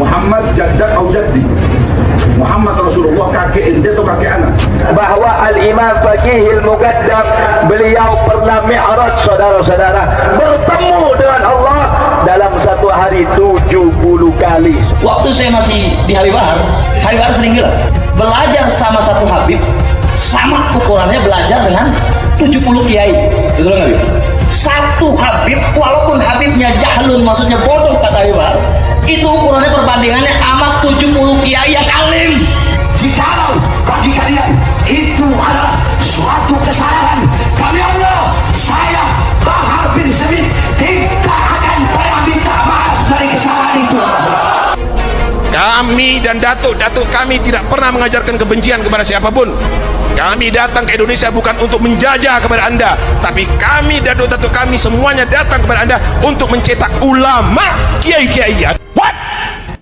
Muhammad jaddak atau jaddi. Muhammad Rasulullah kakek ente atau kakek anak. Bahwa Al-Imam Faqihil Muqaddam beliau pernah mi'raj, saudara-saudara, bertemu dengan Allah dalam satu hari 70 kali. Waktu saya masih di Habib Bahar sering bilang belajar sama satu Habib sama ukurannya belajar dengan 70 kiai. Betul nggak Habib? Satu Habib walaupun Habibnya jahlun, maksudnya bodoh kata Habib Bahar, itu ukurannya perbandingannya amat 70 kiai yang alim. Jikalau bagi kalian itu adalah suatu kesalahan, kami Allah, saya Bahar bin Smith tidak akan pernah minta maaf dari kesalahan itu. Kami dan datuk-datuk kami tidak pernah mengajarkan kebencian kepada siapapun. Kami datang ke Indonesia bukan untuk menjajah kepada anda, tapi kami datuk-datuk kami semuanya datang kepada anda untuk mencetak ulama, kiai-kiai. What?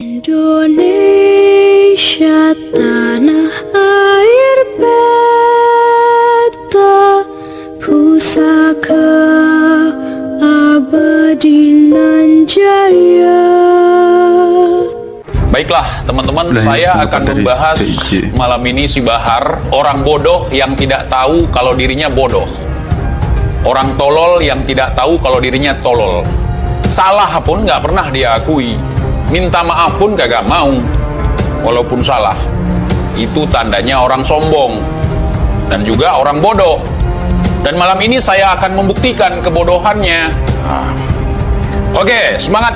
Indonesia tanah air beta, pusaka abadi nan jaya. Baiklah teman-teman, saya akan membahas malam ini si Bahar, orang bodoh yang tidak tahu kalau dirinya bodoh, orang tolol yang tidak tahu kalau dirinya tolol, salah pun nggak pernah dia akui, minta maaf pun kagak mau walaupun salah. Itu tandanya orang sombong dan juga orang bodoh. Dan malam ini saya akan membuktikan kebodohannya. Oke, semangat.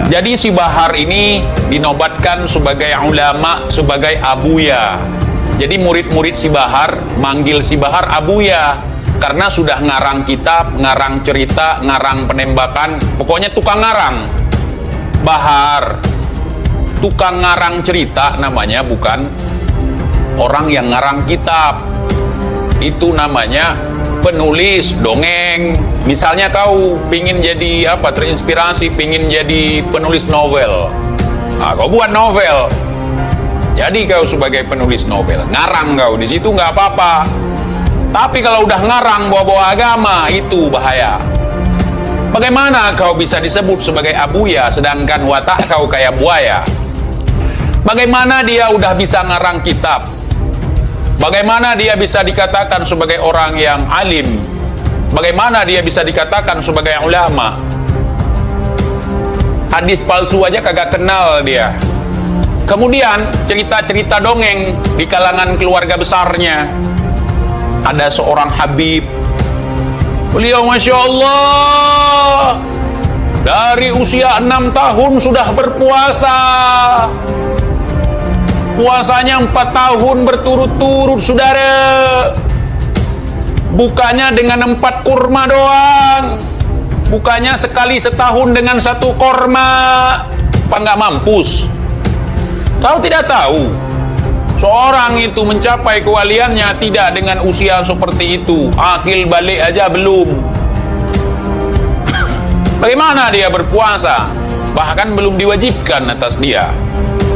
Jadi si Bahar ini dinobatkan sebagai ulama, sebagai abuya. Jadi murid-murid si Bahar manggil si Bahar abuya karena sudah ngarang kitab, ngarang cerita, ngarang penembakan, pokoknya tukang ngarang. Bahar tukang ngarang cerita namanya, bukan orang yang ngarang kitab. Itu namanya penulis dongeng. Misalnya kau pingin jadi apa, terinspirasi pingin jadi penulis novel, kau buat novel, jadi kau sebagai penulis novel ngarang, kau di situ nggak apa-apa. Tapi kalau udah ngarang bawa-bawa agama, itu bahaya. Bagaimana kau bisa disebut sebagai abuya sedangkan watak kau kayak buaya? Bagaimana dia udah bisa ngarang kitab? Bagaimana dia bisa dikatakan sebagai orang yang alim? Bagaimana dia bisa dikatakan sebagai ulama? Hadis palsu aja kagak kenal dia. Kemudian cerita-cerita dongeng di kalangan keluarga besarnya. Ada seorang Habib, beliau Masya Allah dari usia 6 tahun sudah berpuasa. Puasanya 4 tahun berturut-turut, saudara. Bukanya dengan 4 kurma doang. Bukanya sekali setahun dengan 1 kurma. Apa nggak mampus? Kau tidak tahu seorang itu mencapai kewaliannya tidak dengan usia seperti itu. Akil balik aja belum. Bagaimana dia berpuasa? Bahkan belum diwajibkan atas dia,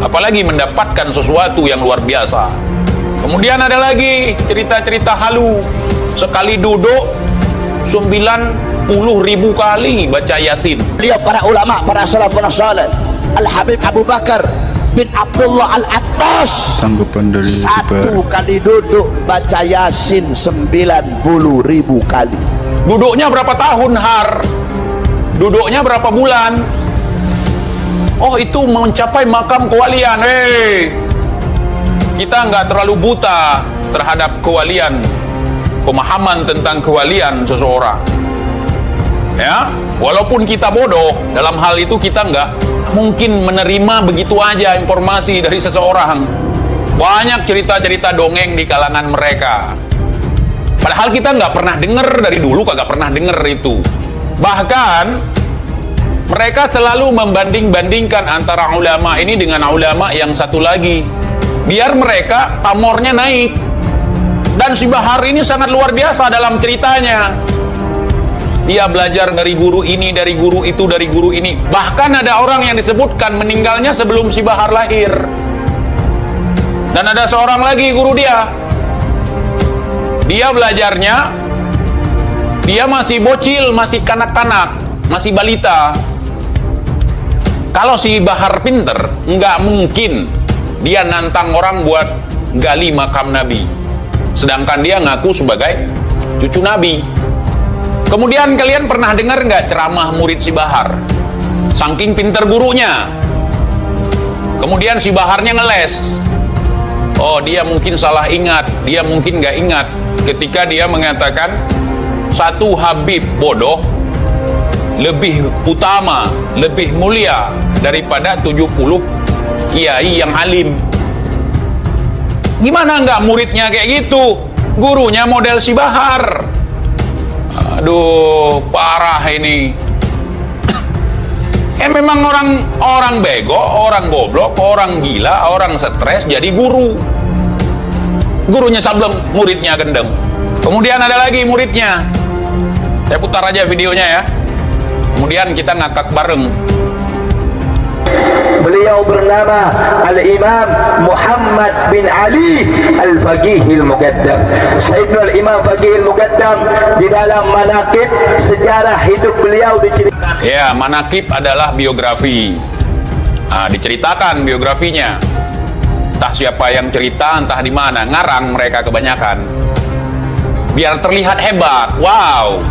apalagi mendapatkan sesuatu yang luar biasa. Kemudian ada lagi cerita-cerita halu. Sekali duduk 90.000 kali baca Yasin. Beliau para ulama, para salafun salih, Al-Habib Abu Bakar bin Abdullah Al-Attas, tanggapan dari satu kali duduk baca Yasin 90.000 kali. Duduknya berapa tahun, Har? Duduknya berapa bulan? Oh, itu mencapai makam kewalian. Kita nggak terlalu buta terhadap kewalian, pemahaman tentang kewalian seseorang. Ya, walaupun kita bodoh dalam hal itu, kita nggak mungkin menerima begitu aja informasi dari seseorang. Banyak cerita-cerita dongeng di kalangan mereka. Padahal kita nggak pernah dengar dari dulu, kagak pernah dengar itu. Bahkan mereka selalu membanding-bandingkan antara ulama ini dengan ulama yang satu lagi, biar mereka pamornya naik. Dan si Bahar ini sangat luar biasa dalam ceritanya. Dia belajar dari guru ini, dari guru itu, dari guru ini. Bahkan ada orang yang disebutkan meninggalnya sebelum si Bahar lahir. Dan ada seorang lagi guru dia. Dia belajarnya, dia masih bocil, masih kanak-kanak, masih balita. Kalau si Bahar pinter, nggak mungkin dia nantang orang buat gali makam Nabi, sedangkan dia ngaku sebagai cucu Nabi. Kemudian kalian pernah dengar nggak ceramah murid si Bahar? Saking pinter gurunya. Kemudian si Baharnya ngeles. Oh, dia mungkin salah ingat, dia mungkin nggak ingat ketika dia mengatakan satu Habib bodoh lebih utama, lebih mulia daripada 70 kiai yang alim. Gimana nggak muridnya kayak gitu? Gurunya model si Bahar. Aduh, parah ini. Memang orang bego, orang goblok, orang gila, orang stres jadi guru. Gurunya sableng, muridnya gendeng. Kemudian ada lagi muridnya. Saya putar aja videonya ya. Kemudian kita ngakak bareng. Beliau bernama Al-Imam Muhammad bin Ali Al-Faqih Al-Muqaddam. Sayyidina Al-Imam Faqih Al-Muqaddam di dalam manaqib sejarah hidup beliau diceritakan. Ya, manaqib adalah biografi. Diceritakan biografinya. Entah siapa yang cerita, entah di mana, ngarang mereka kebanyakan. Biar terlihat hebat. Wow.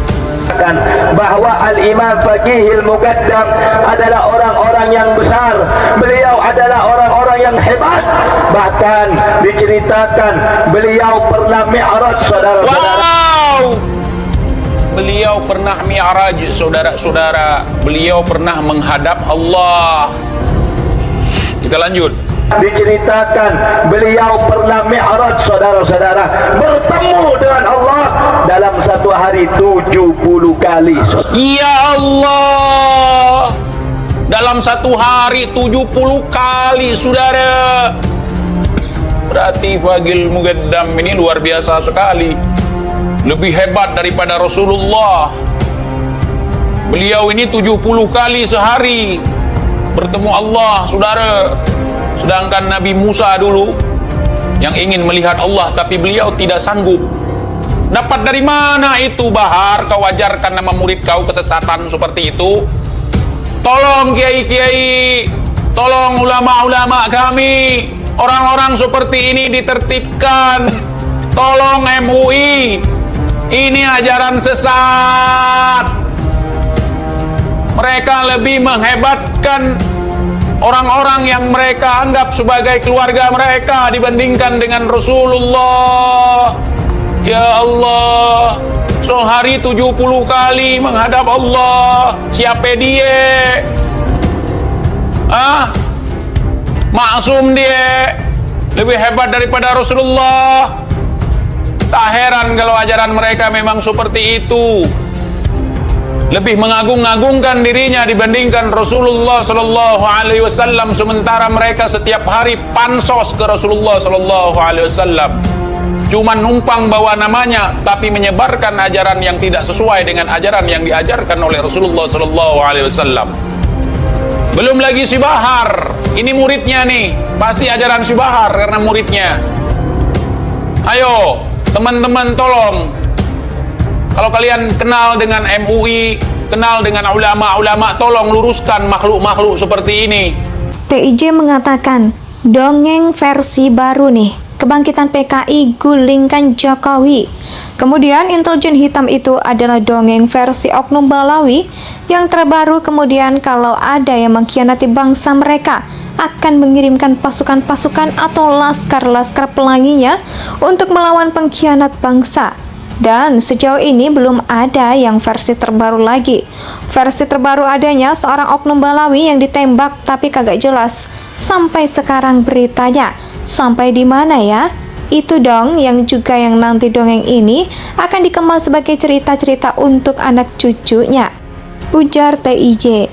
Bahwa Al-Imam Faqih Al-Muqaddam adalah orang-orang yang besar. Beliau adalah orang-orang yang hebat. Bahkan diceritakan beliau pernah mi'raj, saudara-saudara. Wow. Beliau pernah mi'raj, saudara-saudara. Beliau pernah menghadap Allah. Kita lanjut. Diceritakan beliau pernah mi'raj, saudara-saudara, bertemu dengan Allah dalam satu hari 70 kali. Ya Allah, dalam satu hari 70 kali, saudara. Berarti Faqih Al-Muqaddam ini luar biasa sekali, lebih hebat daripada Rasulullah. Beliau ini 70 kali sehari bertemu Allah, saudara. Sedangkan Nabi Musa dulu yang ingin melihat Allah, tapi beliau tidak sanggup. Dapat dari mana itu, Bahar? Kau ajarkan nama murid kau kesesatan seperti itu? Tolong kiai-kiai, tolong ulama-ulama kami, orang-orang seperti ini ditertibkan. Tolong MUI, ini ajaran sesat. Mereka lebih menghebatkan orang-orang yang mereka anggap sebagai keluarga mereka dibandingkan dengan Rasulullah. Ya Allah, sehari 70 kali menghadap Allah. Siapa dia? Maksum dia, lebih hebat daripada Rasulullah. Tak heran kalau ajaran mereka memang seperti itu, lebih mengagung-agungkan dirinya dibandingkan Rasulullah Sallallahu Alaihi Wasallam, sementara mereka setiap hari pansos ke Rasulullah Sallallahu Alaihi Wasallam, cuma numpang bawa namanya tapi menyebarkan ajaran yang tidak sesuai dengan ajaran yang diajarkan oleh Rasulullah Sallallahu Alaihi Wasallam. Belum lagi si Bahar, ini muridnya nih, pasti ajaran si Bahar karena muridnya. Ayo teman-teman, tolong, kalau kalian kenal dengan MUI, kenal dengan ulama-ulama, tolong luruskan makhluk-makhluk seperti ini. TIJ mengatakan, dongeng versi baru nih, kebangkitan PKI gulingkan Jokowi. Kemudian intelijen hitam itu adalah dongeng versi oknum Balawi yang terbaru. Kemudian kalau ada yang mengkhianati bangsa mereka, akan mengirimkan pasukan-pasukan atau laskar-laskar pelanginya untuk melawan pengkhianat bangsa. Dan sejauh ini belum ada yang versi terbaru lagi. Versi terbaru adanya seorang oknum Balawi yang ditembak tapi kagak jelas sampai sekarang beritanya. Sampai di mana ya? Itu dong yang juga yang nanti dongeng ini akan dikemas sebagai cerita-cerita untuk anak cucunya, ujar TIJ.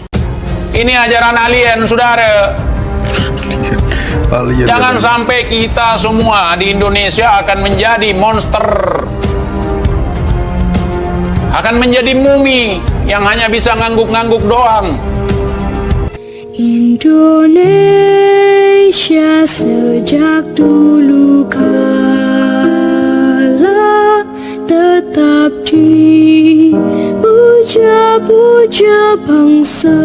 Ini ajaran alien, saudara. Jangan sampai kita semua di Indonesia akan menjadi monster, akan menjadi mumi yang hanya bisa ngangguk-ngangguk doang. Indonesia sejak dulu kala tetap dipuja-puja bangsa.